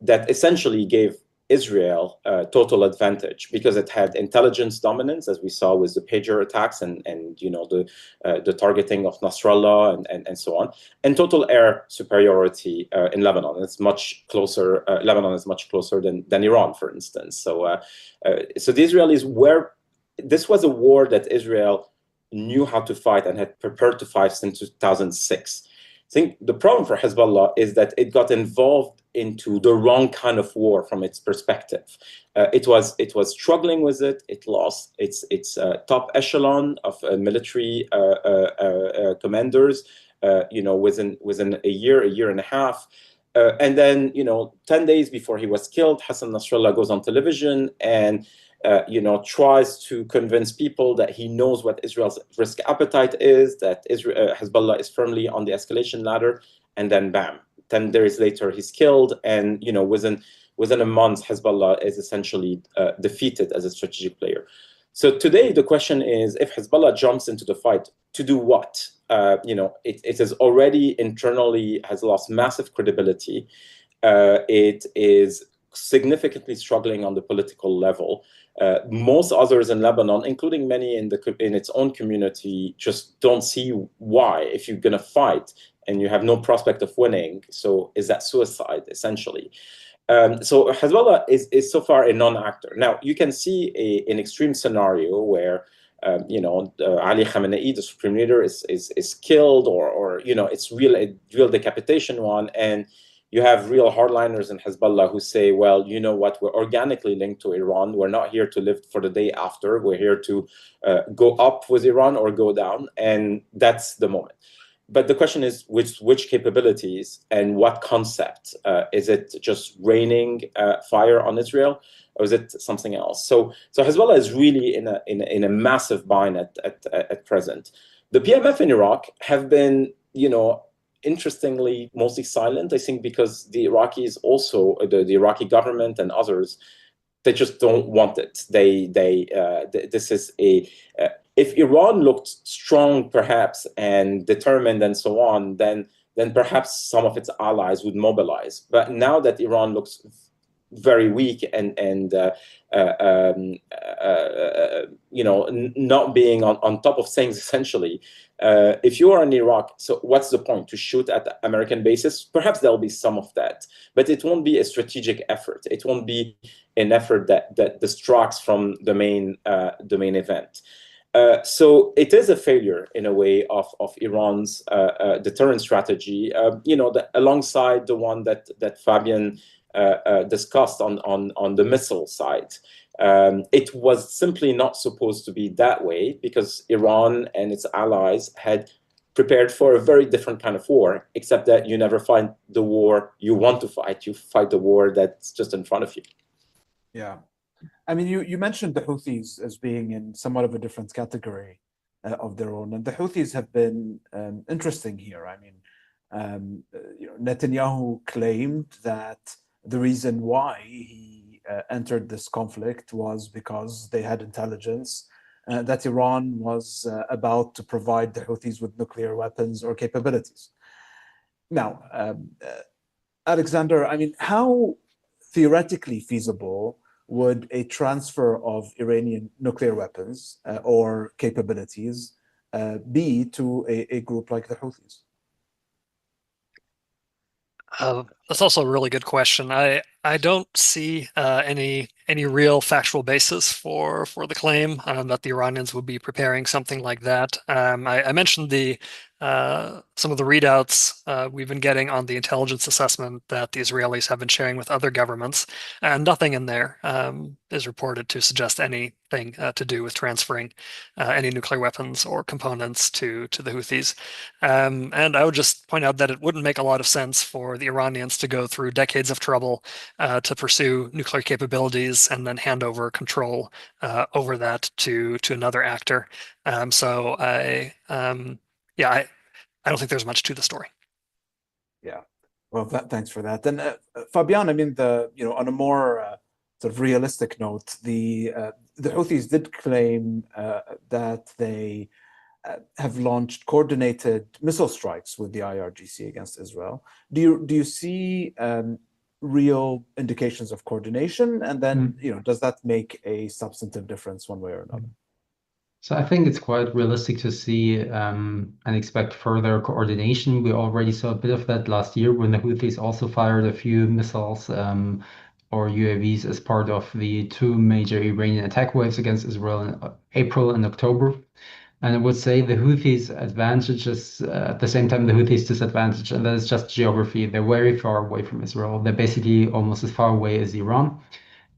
that essentially gave Israel total advantage because it had intelligence dominance, as we saw with the pager attacks and the targeting of Nasrallah and so on, and total air superiority in Lebanon. It's much closer. Lebanon is much closer than Iran, for instance. So the Israelis were. This was a war that Israel knew how to fight and had prepared to fight since 2006. I think the problem for Hezbollah is that it got involved into the wrong kind of war from its perspective. It was struggling with it. It lost its top echelon of military commanders, within a year and a half. And then, 10 days before he was killed, Hassan Nasrallah goes on television and tries to convince people that he knows what Israel's risk appetite is, that Hezbollah is firmly on the escalation ladder, and then bam, 10 days later he's killed, and within a month Hezbollah is essentially defeated as a strategic player. So today the question is, if Hezbollah jumps into the fight, to do what? It is already internally has lost massive credibility. It is significantly struggling on the political level. Most others in Lebanon, including many in its own community, just don't see why. If you're going to fight and you have no prospect of winning, so is that suicide, essentially? So Hezbollah is so far a non-actor. Now, you can see an extreme scenario where Ali Khamenei, the supreme leader, is killed, or it's a real decapitation one, and you have real hardliners in Hezbollah who say, well, you know what, we're organically linked to Iran. We're not here to live for the day after. We're here to go up with Iran or go down. And that's the moment. But the question is, which capabilities and what concept? Is it just raining fire on Israel, or is it something else? So Hezbollah is really in a massive bind at present. The PMF in Iraq have been, interestingly, mostly silent, I think, because the Iraqis also, the Iraqi government and others, they just don't want it. This is if Iran looked strong, perhaps, and determined and so on, then perhaps some of its allies would mobilize. But now that Iran looks very weak and not being on top of things, essentially, if you are in Iraq, so what's the point? To shoot at American bases? Perhaps there'll be some of that, but it won't be a strategic effort. It won't be an effort that distracts from the main event. So it is a failure in a way of Iran's deterrent strategy. Alongside the one that Fabian discussed on the missile side. It was simply not supposed to be that way because Iran and its allies had prepared for a very different kind of war, except that you never fight the war you want to fight. You fight the war that's just in front of you. Yeah. I mean, you mentioned the Houthis as being in somewhat of a different category of their own. And the Houthis have been interesting here. I mean, Netanyahu claimed that the reason why he entered this conflict was because they had intelligence that Iran was about to provide the Houthis with nuclear weapons or capabilities. Now, Alexander, I mean, how theoretically feasible would a transfer of Iranian nuclear weapons or capabilities be to a group like the Houthis? That's also a really good question. I don't see any real factual basis for the claim that the Iranians would be preparing something like that. I mentioned some of the readouts we've been getting on the intelligence assessment that the Israelis have been sharing with other governments, and nothing in there is reported to suggest anything to do with transferring any nuclear weapons or components to the Houthis. And I would just point out that it wouldn't make a lot of sense for the Iranians to go through decades of trouble to pursue nuclear capabilities and then hand over control over that to another actor. So I don't think there's much to the story. Yeah, well, thanks for that. And Fabian, I mean, on a more sort of realistic note, the Houthis did claim that they have launched coordinated missile strikes with the IRGC against Israel. Do you see real indications of coordination? And then, does that make a substantive difference one way or another? So I think it's quite realistic to see and expect further coordination. We already saw a bit of that last year when the Houthis also fired a few missiles or UAVs as part of the two major Iranian attack waves against Israel in April and October. And I would say the Houthis' advantage is at the same time the Houthis' disadvantage, and that is just geography. They're very far away from Israel. They're basically almost as far away as Iran.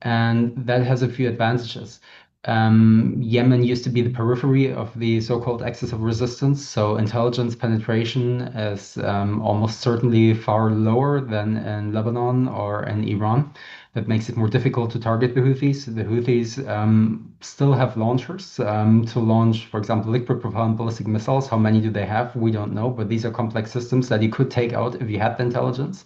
And that has a few advantages. Yemen used to be the periphery of the so-called axis of resistance, so intelligence penetration is almost certainly far lower than in Lebanon or in Iran. That makes it more difficult to target the Houthis. The Houthis still have launchers to launch, for example, liquid-propellant ballistic missiles. How many do they have? We don't know, but these are complex systems that you could take out if you had the intelligence.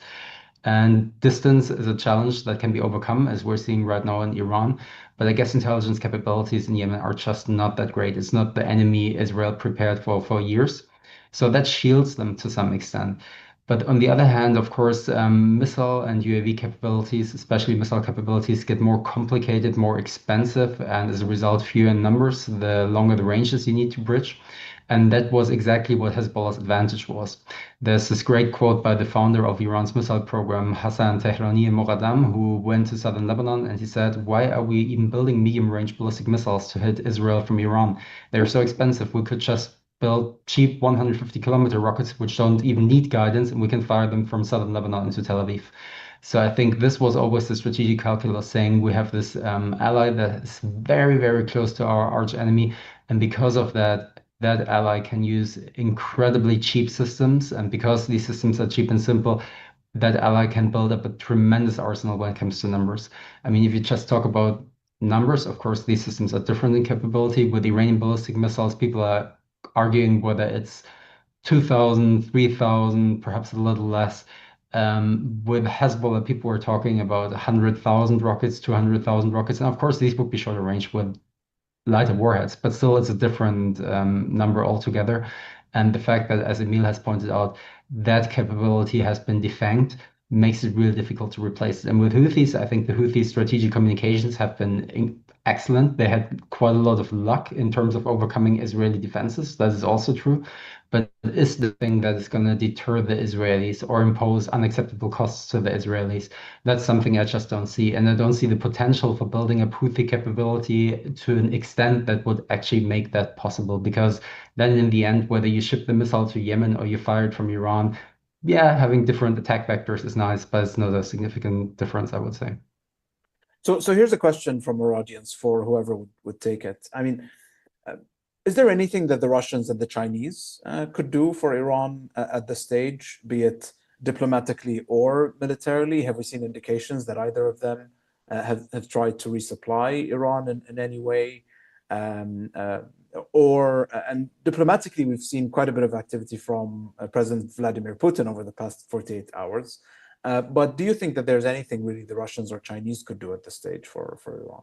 And distance is a challenge that can be overcome, as we're seeing right now in Iran. But I guess intelligence capabilities in Yemen are just not that great. It's not the enemy Israel prepared for years. So that shields them to some extent. But on the other hand, of course, missile and UAV capabilities, especially missile capabilities, get more complicated, more expensive, and as a result, fewer in numbers, the longer the ranges you need to bridge. And that was exactly what Hezbollah's advantage was. There's this great quote by the founder of Iran's missile program, Hassan Tehrani Moghadam, who went to southern Lebanon, and he said, "Why are we even building medium-range ballistic missiles to hit Israel from Iran? They're so expensive. We could just build cheap 150-kilometer rockets, which don't even need guidance, and we can fire them from southern Lebanon into Tel Aviv." So I think this was always the strategic calculus, saying we have this ally that is very, very close to our arch enemy, and because of that, that ally can use incredibly cheap systems. And because these systems are cheap and simple, that ally can build up a tremendous arsenal when it comes to numbers. I mean, if you just talk about numbers, of course, these systems are different in capability. With Iranian ballistic missiles, people are arguing whether it's 2,000, 3,000, perhaps a little less. With Hezbollah, people were talking about 100,000 rockets, 200,000 rockets. And of course, these would be shorter range with lighter warheads, but still it's a different number altogether. And the fact that, as Emil has pointed out, that capability has been defanged makes it really difficult to replace it. And with Houthis, I think the Houthis' strategic communications have been excellent. They had quite a lot of luck in terms of overcoming Israeli defenses. That is also true. But it is the thing that is going to deter the Israelis or impose unacceptable costs to the Israelis. That's something I just don't see. And I don't see the potential for building a Houthi capability to an extent that would actually make that possible. Because then in the end, whether you ship the missile to Yemen or you fire it from Iran, yeah, having different attack vectors is nice, but it's not a significant difference, I would say. So here's a question from our audience for whoever would take it. I mean, is there anything that the Russians and the Chinese could do for Iran at this stage, be it diplomatically or militarily? Have we seen indications that either of them have tried to resupply Iran in any way? And diplomatically, we've seen quite a bit of activity from President Vladimir Putin over the past 48 hours. But do you think that there's anything really the Russians or Chinese could do at this stage for Iran?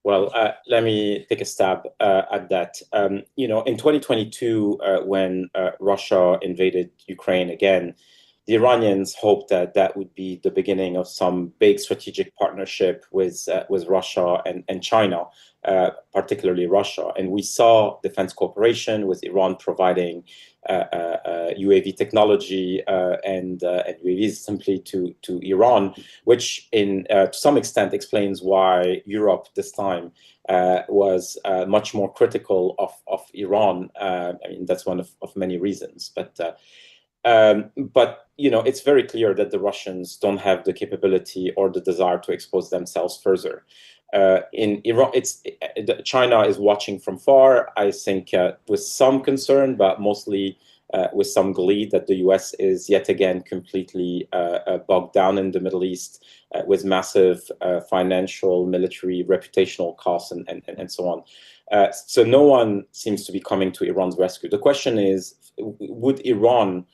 Well, let me take a stab at that. In 2022, when Russia invaded Ukraine again, the Iranians hoped that that would be the beginning of some big strategic partnership with Russia and China, particularly Russia. And we saw defense cooperation with Iran providing UAV technology and UAVs simply to Iran, which to some extent explains why Europe this time was much more critical of Iran. I mean, that's one of many reasons, but it's very clear that the Russians don't have the capability or the desire to expose themselves further. In Iran, China is watching from far, I think, with some concern, but mostly with some glee that the US is yet again completely bogged down in the Middle East with massive financial, military, reputational costs and so on. So no one seems to be coming to Iran's rescue. The question is, would Iran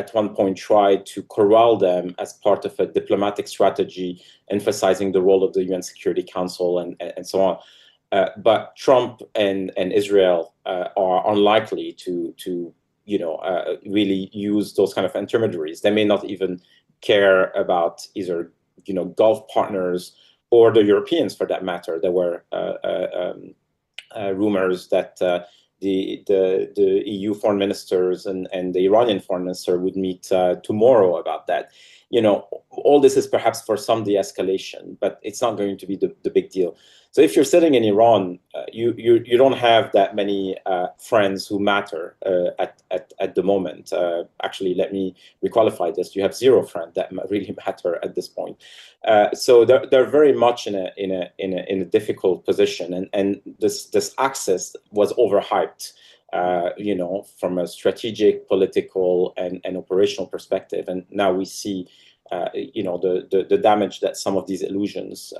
at one point try to corral them as part of a diplomatic strategy, emphasizing the role of the UN Security Council and so on? But Trump and Israel are unlikely to really use those kind of intermediaries. They may not even care about either Gulf partners or the Europeans, for that matter. There were rumors that the EU foreign ministers and the Iranian foreign minister would meet tomorrow about that. All this is perhaps for some de-escalation, but it's not going to be the big deal. So if you're sitting in Iran, you don't have that many friends who matter at the moment. Actually, let me requalify this: you have zero friends that really matter at this point. So they're very much in a difficult position, and this axis was overhyped. From a strategic, political, and operational perspective, and now we see, the damage that some of these illusions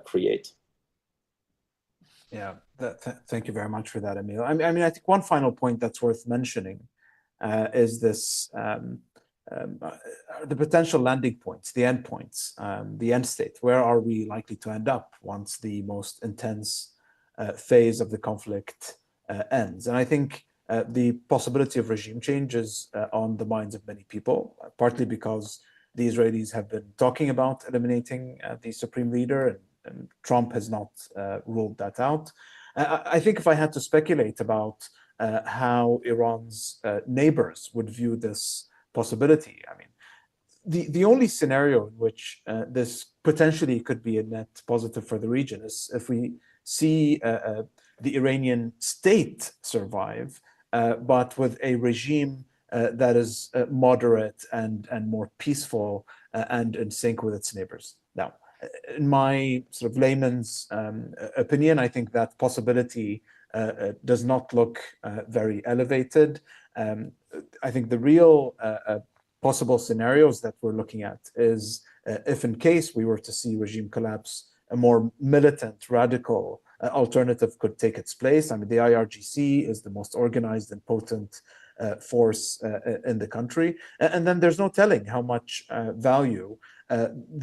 create. Yeah, thank you very much for that, Emil. I mean, I think one final point that's worth mentioning is this: the potential landing points, the end points, the end state. Where are we likely to end up once the most intense phase of the conflict ends? And I think the possibility of regime change is on the minds of many people, partly because the Israelis have been talking about eliminating the supreme leader, and Trump has not ruled that out. I think if I had to speculate about how Iran's neighbors would view this possibility, I mean, the only scenario in which this potentially could be a net positive for the region is if we see the Iranian state survive, but with a regime that is moderate and more peaceful and in sync with its neighbors. Now, in my sort of layman's opinion, I think that possibility does not look very elevated. I think the real possible scenarios that we're looking at is if in case we were to see regime collapse, a more militant, radical alternative could take its place. I mean, the IRGC is the most organized and potent force in the country. And then there's no telling how much value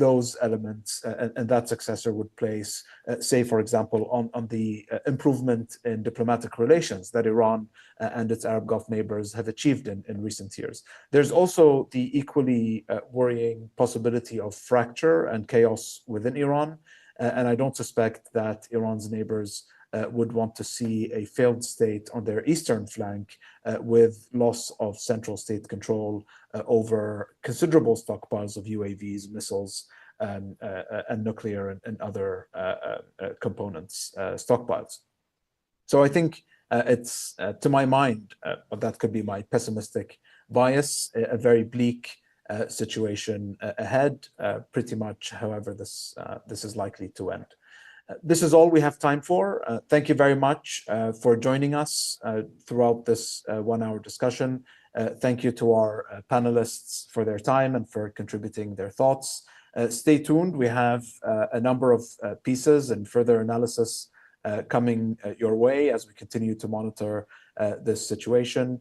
those elements and that successor would place, say, for example, on the improvement in diplomatic relations that Iran and its Arab Gulf neighbors have achieved in recent years. There's also the equally worrying possibility of fracture and chaos within Iran. And I don't suspect that Iran's neighbors would want to see a failed state on their eastern flank with loss of central state control over considerable stockpiles of UAVs, missiles, and nuclear and other components stockpiles. So I think it's, to my mind, but that could be my pessimistic bias, a very bleak situation ahead, pretty much however this is likely to end. This is all we have time for. Thank you very much for joining us throughout this 1-hour discussion. Thank you to our panelists for their time and for contributing their thoughts. Stay tuned. We have a number of pieces and further analysis coming your way as we continue to monitor this situation.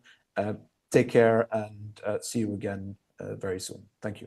Take care and see you again very soon. Thank you.